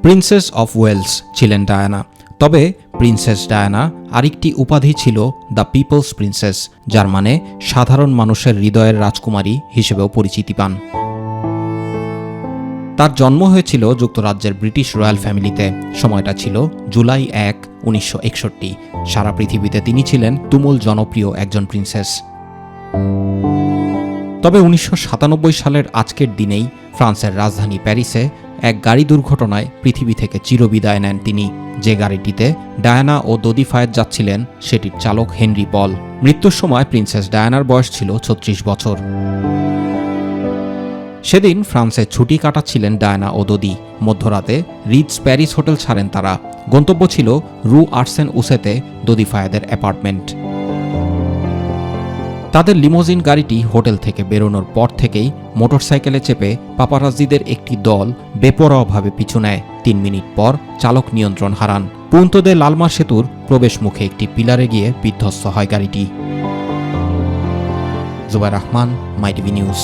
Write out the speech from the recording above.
Princess of Wales ছিলেন Diana. তবে princess Diana আরেকটি উপাধি ছিল দ্য পিপলস প্রিন্সেস, যার মানে সাধারণ মানুষের হৃদয়ের রাজকুমারী হিসেবেও পরিচিতি পান। তার জন্ম হয়েছিল যুক্তরাজ্যের ব্রিটিশ রয়্যাল ফ্যামিলিতে। সময়টা ছিল জুলাই 1, 1961। সারা পৃথিবীতে তিনি ছিলেন তুমুল জনপ্রিয় একজন প্রিন্সেস। তবে 1997 সালের আজকের দিনেই ফ্রান্সের রাজধানী প্যারিসে এক গাড়ি দুর্ঘটনায় পৃথিবী থেকে চিরবিদায় নেন তিনি। যে গাড়িটিতে ডায়ানা ও দোদি ফায়েদ যাচ্ছিলেন সেটির চালক হেনরি পল। মৃত্যুর সময় প্রিন্সেস ডায়ানার বয়স ছিল 36 বছর। সেদিন ফ্রান্সে ছুটি কাটাচ্ছিলেন ডায়ানা ও দোদি। মধ্যরাতে রিটজ প্যারিস হোটেল ছাড়েন তারা। গন্তব্য ছিল রু আর্সেন উসেতে দোদি ফায়েদের অ্যাপার্টমেন্ট। তাদের লিমোজিন গাড়িটি হোটেল থেকে বেরোনোর পর থেকেই মোটরসাইকেলে চেপে পাপারাজ্জিদের একটি দল বেপরোয়াভাবে পিছু নেয়। 3 মিনিট পর চালক নিয়ন্ত্রণ হারান। পুন্তো দে লালমা সেতুর প্রবেশ মুখে একটি পিলারে গিয়ে বিধ্বস্ত হয় গাড়িটি। জুবায়ের রহমান, মাই টিভি নিউজ।